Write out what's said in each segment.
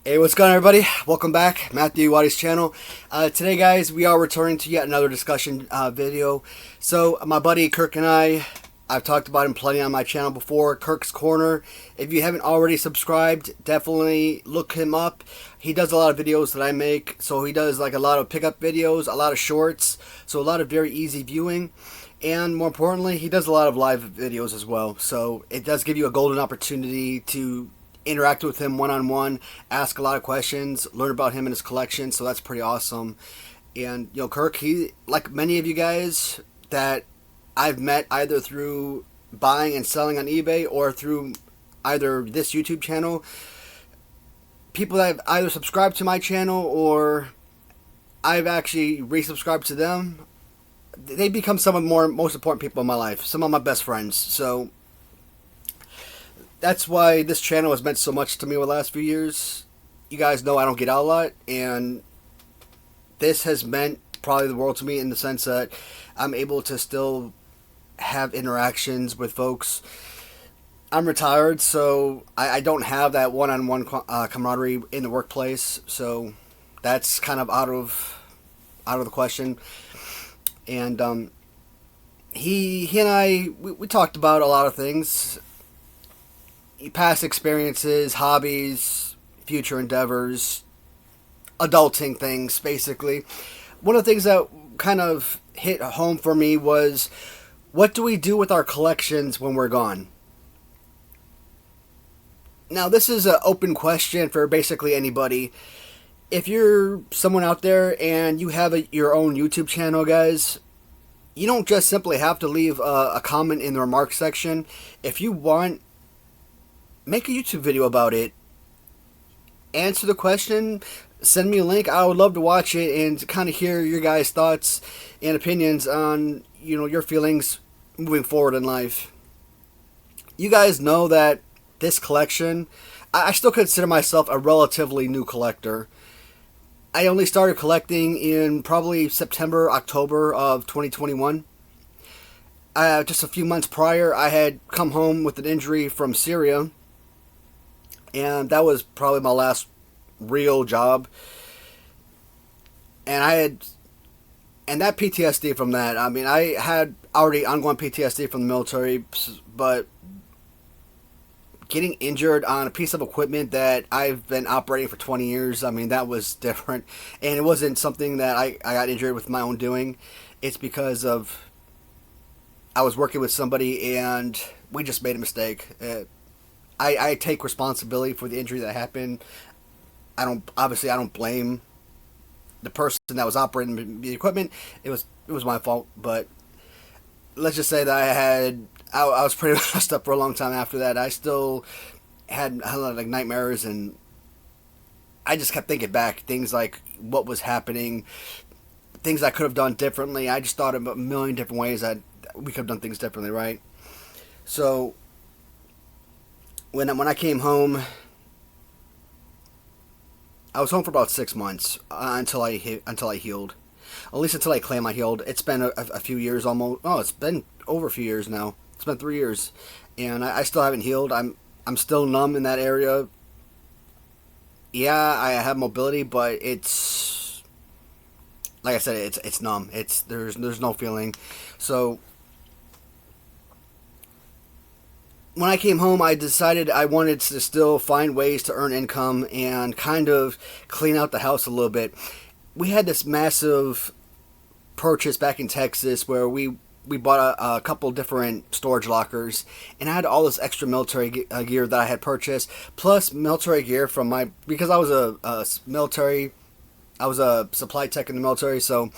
Hey, what's going on, everybody? Welcome back, Matthew Waddy's channel. Today, guys, we are returning to yet another discussion video. So, my buddy Kirk and I've talked about him plenty on my channel before, Kirk's Corner. If you haven't already subscribed, definitely look him up. He does a lot of videos that I make, so he does like a lot of pickup videos, a lot of shorts, so a lot of very easy viewing. And more importantly, he does a lot of live videos as well, so it does give you a golden opportunity to interact with him one-on-one, ask a lot of questions, learn about him and his collection, so that's pretty awesome. And, you know, Kirk, he, like many of you guys that I've met either through buying and selling on eBay or through either this YouTube channel, people that have either subscribed to my channel or I've actually resubscribed to them, they become some of the most important people in my life, some of my best friends. So that's why this channel has meant so much to me over the last few years. You guys know I don't get out a lot, and this has meant probably the world to me in the sense that I'm able to still have interactions with folks. I'm retired, so I don't have that one-on-one camaraderie in the workplace, so that's kind of out of the question. And he and I we talked about a lot of things. Past experiences, hobbies, future endeavors, adulting things, basically. One of the things that kind of hit home for me was, what do we do with our collections when we're gone? Now, this is an open question for basically anybody. If you're someone out there and you have your own YouTube channel, guys, you don't just simply have to leave a comment in the remarks section. If you want, make a YouTube video about it. Answer the question. Send me a link. I would love to watch it and kind of hear your guys' thoughts and opinions on, you know, your feelings moving forward in life. You guys know that this collection, I still consider myself a relatively new collector. I only started collecting in probably September, October of 2021. Just a few months prior, I had come home with an injury from Syria. And that was probably my last real job. And that PTSD from that, I mean, I had already ongoing PTSD from the military, but getting injured on a piece of equipment that I've been operating for 20 years, I mean, that was different. And it wasn't something that I got injured with my own doing. It's because of, I was working with somebody and we just made a mistake. I take responsibility for the injury that happened. I don't blame the person that was operating the equipment. It was my fault, but let's just say that I was pretty messed up for a long time after that. I still had a lot of like nightmares, and I just kept thinking back things like what was happening, things I could have done differently. I just thought of a million different ways that we could have done things differently, right? So when I came home, I was home for about 6 months until I healed. At least until I claim I healed. It's been a few years almost. Oh, it's been over a few years now. It's been 3 years, and I still haven't healed. I'm still numb in that area. Yeah, I have mobility, but it's like I said, it's numb. There's no feeling. So when I came home, I decided I wanted to still find ways to earn income and kind of clean out the house a little bit. We had this massive purchase back in Texas where we bought a couple different storage lockers, and I had all this extra military gear that I had purchased, plus military gear from because I was I was a supply tech in the military, so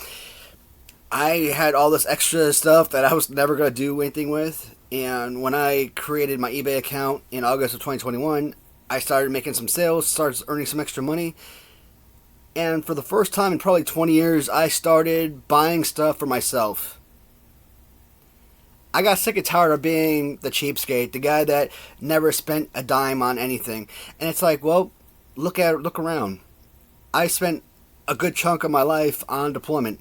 I had all this extra stuff that I was never going to do anything with. And when I created my eBay account in August of 2021, I started making some sales, started earning some extra money. And for the first time in probably 20 years, I started buying stuff for myself. I got sick and tired of being the cheapskate, the guy that never spent a dime on anything. And it's like, well, look around. I spent a good chunk of my life on deployment.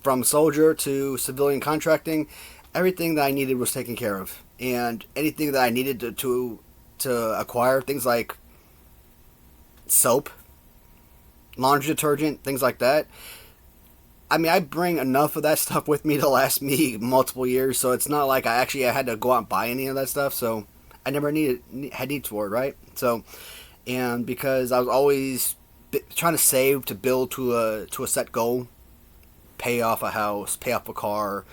From soldier to civilian contracting, everything that I needed was taken care of, and anything that I needed to acquire, things like soap, laundry detergent, things like that. I mean, I bring enough of that stuff with me to last me multiple years, so it's not like I had to go out and buy any of that stuff. So I never had needs for it, right? So, and because I was always trying to save to build to a set goal, pay off a house, pay off a car,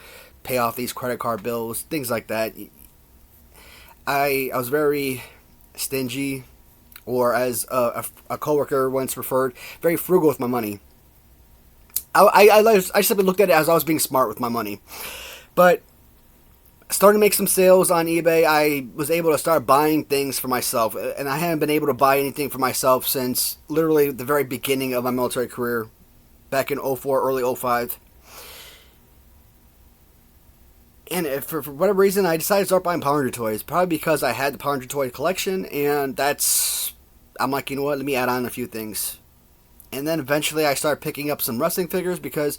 pay off these credit card bills, things like that. I was very stingy, or as a coworker once referred, very frugal with my money. I simply looked at it as I was being smart with my money. But starting to make some sales on eBay, I was able to start buying things for myself. And I haven't been able to buy anything for myself since literally the very beginning of my military career, back in 04, early 05. And for whatever reason, I decided to start buying Power Ranger toys. Probably because I had the Power Ranger toy collection, and I'm like, you know what, let me add on a few things. And then eventually I started picking up some wrestling figures because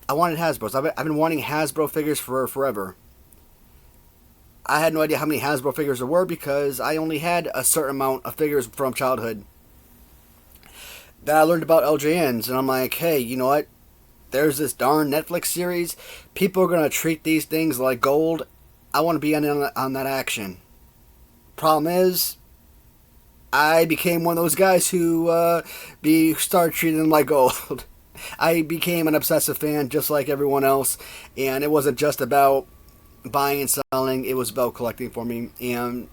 I wanted Hasbros. I've been wanting Hasbro figures for forever. I had no idea how many Hasbro figures there were because I only had a certain amount of figures from childhood. Then I learned about LJNs, and I'm like, hey, you know what? There's this darn Netflix series. People are going to treat these things like gold. I want to be on that action. Problem is, I became one of those guys who started treating them like gold. I became an obsessive fan just like everyone else, and it wasn't just about buying and selling, it was about collecting for me. And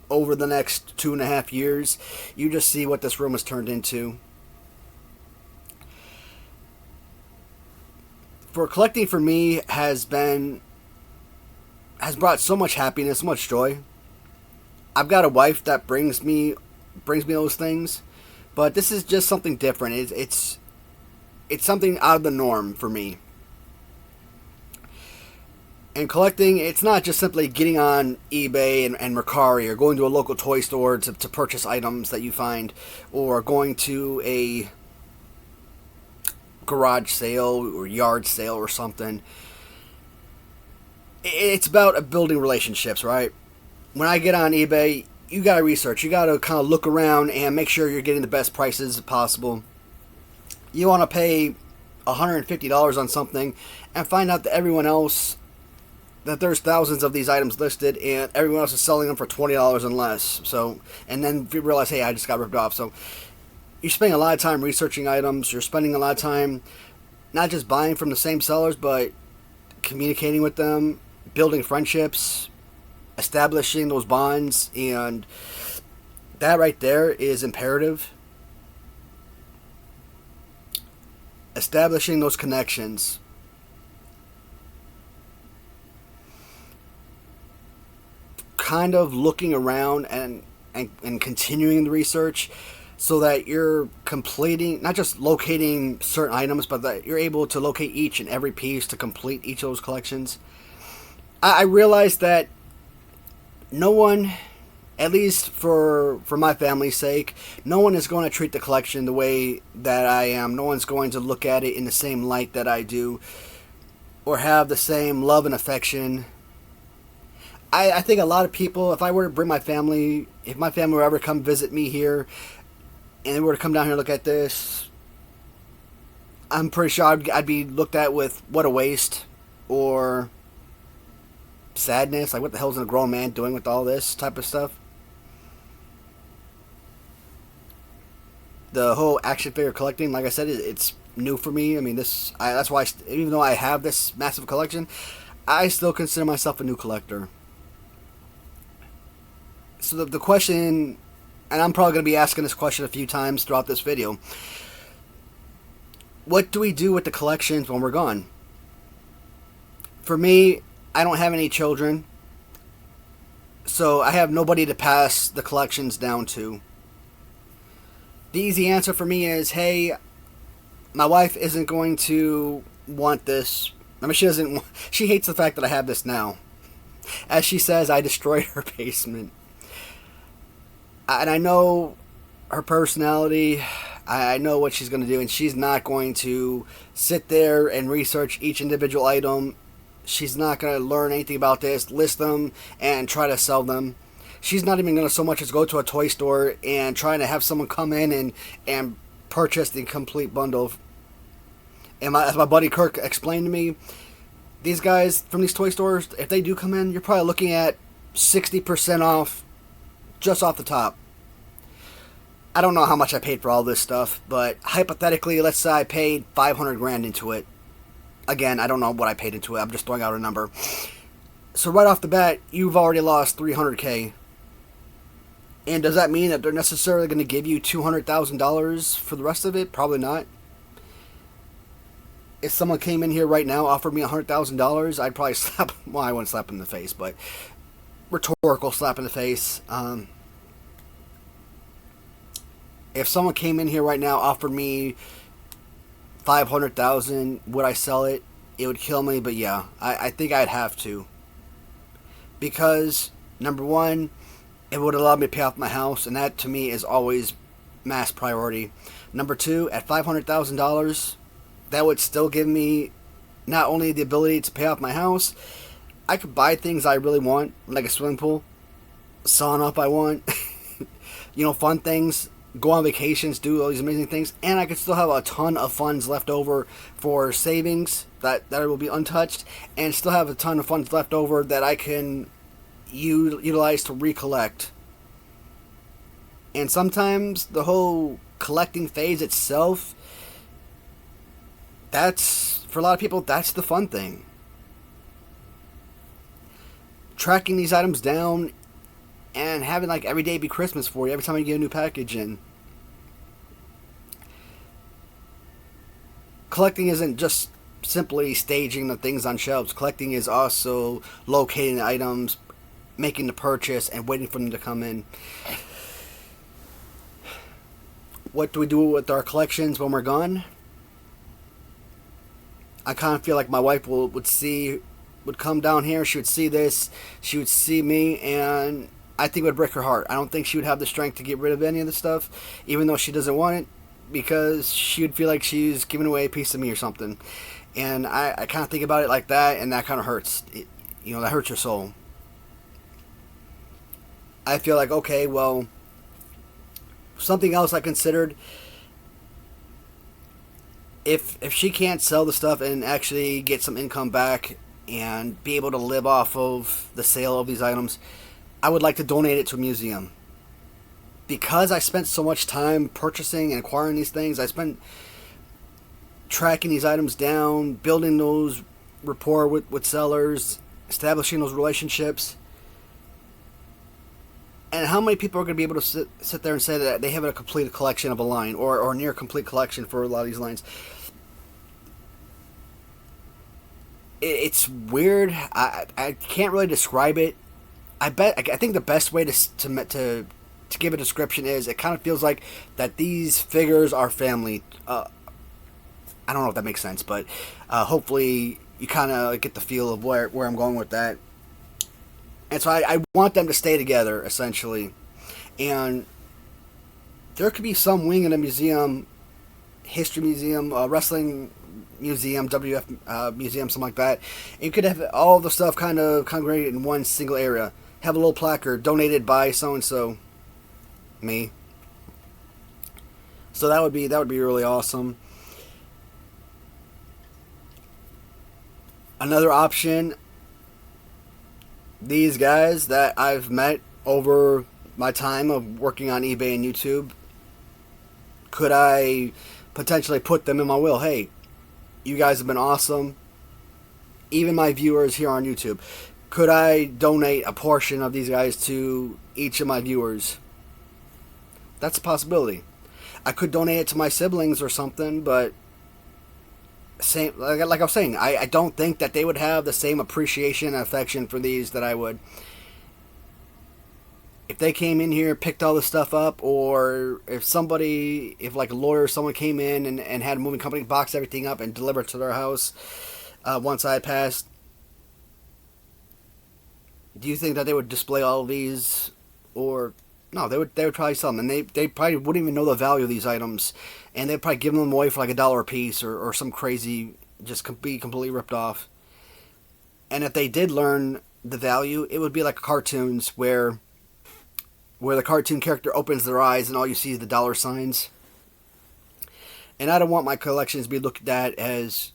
over the next 2.5 years, you just see what this room has turned into. For collecting for me has brought so much happiness, so much joy. I've got a wife that brings me those things, but this is just something different. It's something out of the norm for me. And collecting, it's not just simply getting on eBay and Mercari, or going to a local toy store to purchase items that you find, or going to a garage sale or yard sale or something. It's about building relationships, right? When I get on eBay, you gotta research. You gotta kind of look around and make sure you're getting the best prices possible. You want to pay $150 on something and find out that that there's thousands of these items listed and everyone else is selling them for $20 and less. So, and then you realize, hey, I just got ripped off. So you're spending a lot of time researching items. You're spending a lot of time not just buying from the same sellers, but communicating with them, building friendships, establishing those bonds, and that right there is imperative. Establishing those connections. Kind of looking around and continuing the research so that you're completing, not just locating certain items, but that you're able to locate each and every piece to complete each of those collections. I realized that no one, at least for my family's sake, no one is going to treat the collection the way that I am. No one's going to look at it in the same light that I do, or have the same love and affection. I think a lot of people, if I were to bring my family, if my family were ever come visit me here, and they were to come down here and look at this, I'm pretty sure I'd be looked at with what a waste, or sadness, like what the hell's a grown man doing with all this type of stuff. The whole action figure collecting, like I said, it's new for me. I mean, that's why even though I have this massive collection, I still consider myself a new collector. So the question, and I'm probably going to be asking this question a few times throughout this video, what do we do with the collections when we're gone? For me, I don't have any children, so I have nobody to pass the collections down to. The easy answer for me is, hey, my wife isn't going to want this. I mean, she hates the fact that I have this now. As she says, I destroyed her basement. And I know her personality. I know what she's going to do, and she's not going to sit there and research each individual item. She's not going to learn anything about this, list them, and try to sell them. she's not even going to so much as go to a toy store and trying to have someone come in and purchase the complete bundle. And as my buddy Kirk explained to me, these guys from these toy stores, if they do come in, you're probably looking at 60% off just off the top. I don't know how much I paid for all this stuff, but hypothetically, let's say I paid 500 grand into it. Again, I don't know what I paid into it. I'm just throwing out a number. So right off the bat, you've already lost 300K. And does that mean that they're necessarily going to give you $200,000 for the rest of it? Probably not. If someone came in here right now, offered me $100,000, I'd probably slap. Well, I wouldn't slap them in the face, but rhetorical slap in the face. If someone came in here right now, offered me $500,000, would I sell it? It would kill me, but yeah, I think I'd have to. Because, number one, it would allow me to pay off my house, and that to me is always mass priority. Number two, at $500,000, that would still give me not only the ability to pay off my house, I could buy things I really want, like a swimming pool, sauna if I want, fun things, go on vacations, do all these amazing things, and I could still have a ton of funds left over for savings that will be untouched, and still have a ton of funds left over that I can utilize to recollect. And sometimes the whole collecting phase itself, for a lot of people, that's the fun thing. Tracking these items down and having like every day be Christmas for you, every time you get a new package in. Collecting isn't just simply staging the things on shelves. Collecting is also locating the items, making the purchase, and waiting for them to come in. What do we do with our collections when we're gone? I kind of feel like my wife would come down here, she would see this, she would see me, and I think it would break her heart. I don't think she would have the strength to get rid of any of the stuff, even though she doesn't want it, because she would feel like she's giving away a piece of me or something. And I kind of think about it like that, and that kind of hurts. That hurts your soul. I feel like, okay, well, something else I considered, if she can't sell the stuff and actually get some income back and be able to live off of the sale of these items, I would like to donate it to a museum. Because I spent so much time purchasing and acquiring these things, I spent tracking these items down, building those rapport with sellers, establishing those relationships. And how many people are going to be able to sit there and say that they have a complete collection of a line, or near complete collection for a lot of these lines? It's weird. I can't really describe it. I think the best way to give a description is, it kind of feels like that these figures are family. I don't know if that makes sense, but hopefully you kind of get the feel of where I'm going with that. And so I want them to stay together, essentially. And there could be some wing in a museum, history museum, wrestling museum, WF museum, something like that. And you could have all the stuff kind of congregated in one single area. Have a little placard, donated by so-and-so. Me. So that would be really awesome. Another option, these guys that I've met over my time of working on eBay and YouTube, could I potentially put them in my will? Hey, you guys have been awesome. Even my viewers here on YouTube, could I donate a portion of these guys to each of my viewers? That's a possibility. I could donate it to my siblings or something, but like I was saying, I don't think that they would have the same appreciation and affection for these that I would. If they came in here, picked all this stuff up, or if like a lawyer or someone came in and had a moving company box everything up and deliver it to their house once I had passed, do you think that they would display all of these? Or no, they would probably sell them, and they probably wouldn't even know the value of these items, and they'd probably give them away for like $1 a piece or some crazy, just be completely ripped off. And if they did learn the value, it would be like cartoons where where the cartoon character opens their eyes and all you see is the dollar signs. And I don't want my collections to be looked at as,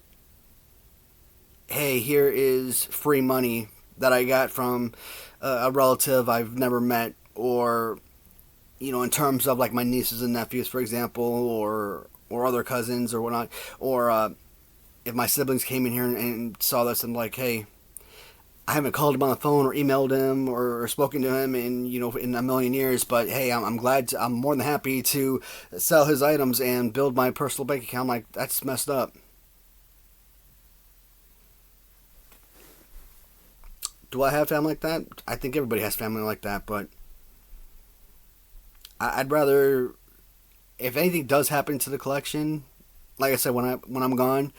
hey, here is free money that I got from a relative I've never met, or, you know, in terms of like my nieces and nephews, for example, or other cousins or whatnot, or if my siblings came in here and saw this and like, hey, I haven't called him on the phone or emailed him or spoken to him in, you know, in a million years, but hey, I'm glad I'm more than happy to sell his items and build my personal bank account. I'm like, that's messed up. Do I have family like that? I think everybody has family like that, but I'd rather, if anything does happen to the collection, like I said, when I'm gone,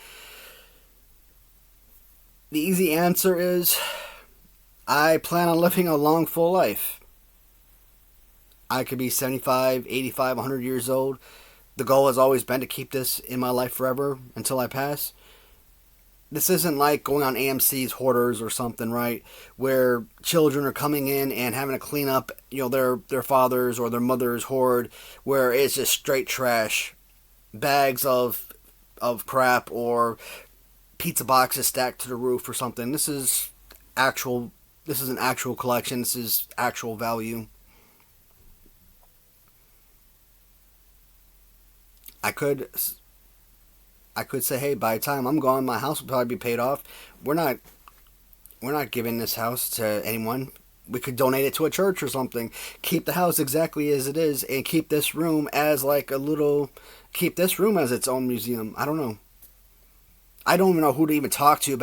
the easy answer is I plan on living a long, full life. I could be 75, 85, 100 years old. The goal has always been to keep this in my life forever until I pass. This isn't like going on AMC's Hoarders or something, right? Where children are coming in and having to clean up, you know, their father's or their mother's hoard, where it's just straight trash. Bags of crap or pizza boxes stacked to the roof or something. This is an actual collection. This is actual value. I could say, hey, by the time I'm gone, my house will probably be paid off. We're not giving this house to anyone. We could donate it to a church or something. Keep the house exactly as it is and keep this room as keep this room as its own museum. I don't know. I don't even know who to even talk to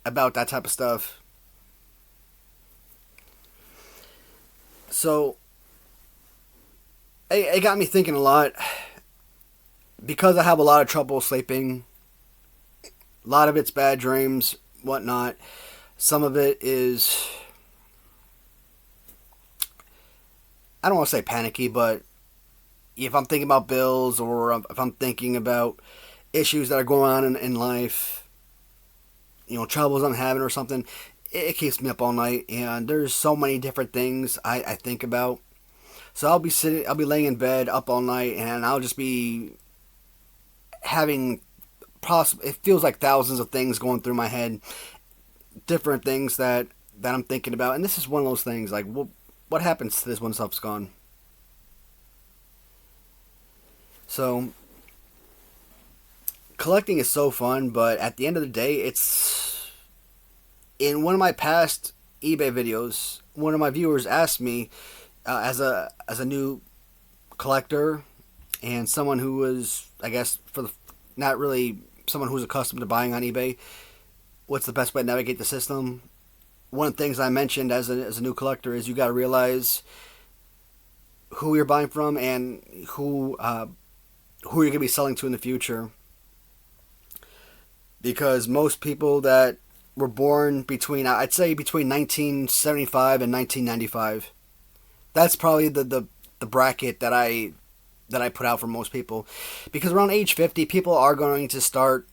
about that type of stuff. So, it got me thinking a lot. Because I have a lot of trouble sleeping, a lot of it's bad dreams, whatnot. Some of it is, I don't want to say panicky, but if I'm thinking about bills or if I'm thinking about issues that are going on in life, you know, troubles I'm having or something, it keeps me up all night. And there's so many different things I think about. So I'll be laying in bed up all night, and I'll just be having it feels like thousands of things going through my head, different things that I'm thinking about. And this is one of those things, like, what happens to this when stuff's gone? So collecting is so fun, but at the end of the day, it's, in one of my past eBay videos, one of my viewers asked me, as a new collector and someone who was, I guess, not really someone who's accustomed to buying on eBay, what's the best way to navigate the system? One of the things I mentioned as a new collector is you got to realize who you're buying from and who you're going to be selling to in the future. Because most people that were born I'd say between 1975 and 1995, that's probably the bracket that I put out for most people. Because around age 50, people are going to start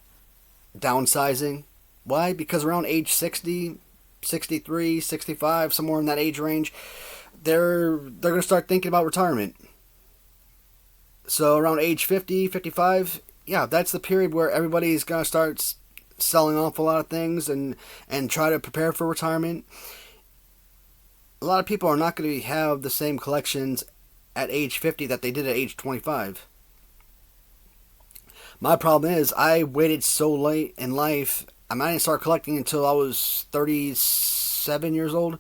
downsizing. Why? Because around age 60, 63, 65, somewhere in that age range, they're going to start thinking about retirement. So around age 50, 55, yeah, that's the period where everybody's going to start selling off a lot of things and try to prepare for retirement. A lot of people are not going to have the same collections at age 50 that they did at age 25. My problem is I waited so late in life. I didn't start collecting until I was 37 years old.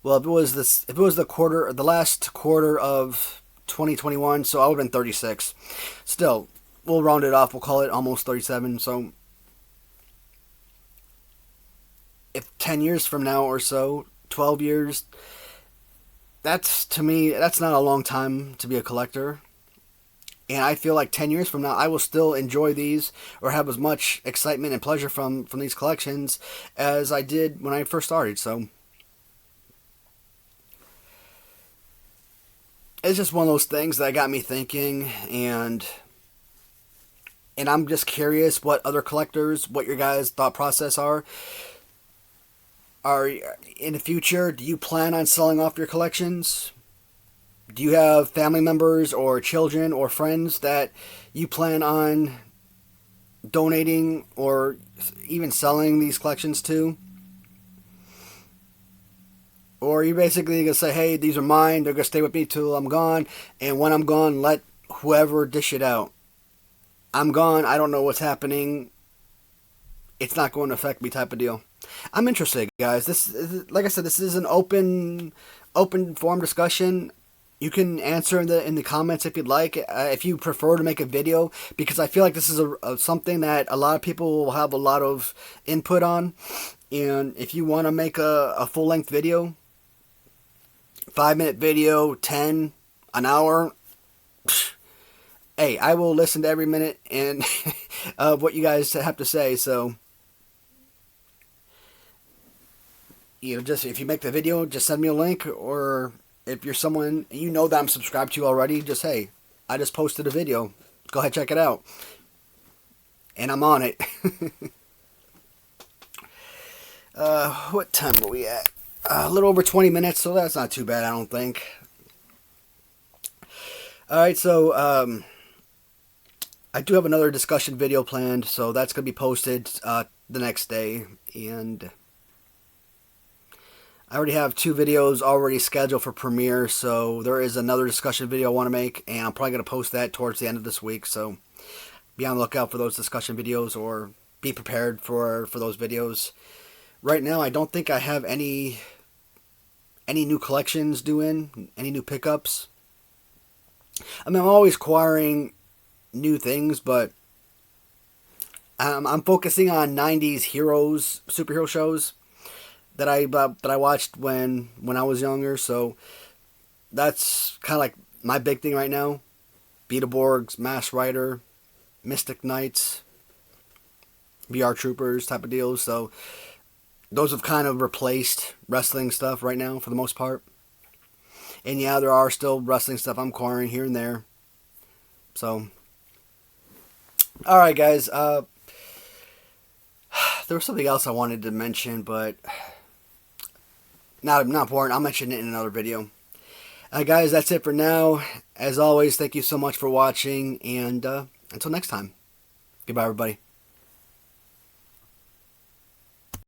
Well, if it was the last quarter of 2021, so I would have been 36. Still, we'll round it off. We'll call it almost 37. So, if 10 years from now or so, 12 years, to me, that's not a long time to be a collector. And I feel like 10 years from now, I will still enjoy these or have as much excitement and pleasure from these collections as I did when I first started. So, it's just one of those things that got me thinking, and I'm just curious what other collectors, what your guys' thought process are. In the future, do you plan on selling off your collections? Do you have family members or children or friends that you plan on donating or even selling these collections to? Or are you basically going to say, hey, these are mine, they're going to stay with me till I'm gone, and when I'm gone, let whoever dish it out? I'm gone, I don't know what's happening, it's not going to affect me type of deal. I'm interested, guys. This is, like I said, this is an open forum discussion. You can answer in the comments if you'd like, if you prefer to make a video, because I feel like this is something that a lot of people will have a lot of input on. And if you want to make a full-length video, 5-minute video, 10, an hour, hey, I will listen to every minute and of what you guys have to say. So, just if you make the video, just send me a link, or if you're someone you know that I'm subscribed to already, just, hey, I just posted a video, go ahead, check it out, and I'm on it. What time are we at? A little over 20 minutes, so that's not too bad, I don't think. Alright, so I do have another discussion video planned, so that's going to be posted the next day, and I already have 2 videos already scheduled for premiere, so there is another discussion video I want to make, and I'm probably going to post that towards the end of this week, so be on the lookout for those discussion videos, or be prepared for those videos. Right now, I don't think I have any new collections due in, any new pickups. I mean, I'm always acquiring new things, but I'm focusing on 90s heroes, superhero shows that I watched when I was younger, so that's kind of like my big thing right now. Beetleborgs, Masked Rider, Mystic Knights, VR Troopers type of deals, so those have kind of replaced wrestling stuff right now for the most part. And yeah, there are still wrestling stuff I'm acquiring here and there. So, alright guys, there was something else I wanted to mention, but not important. I'll mention it in another video. Guys, that's it for now. As always, thank you so much for watching, and until next time, goodbye everybody.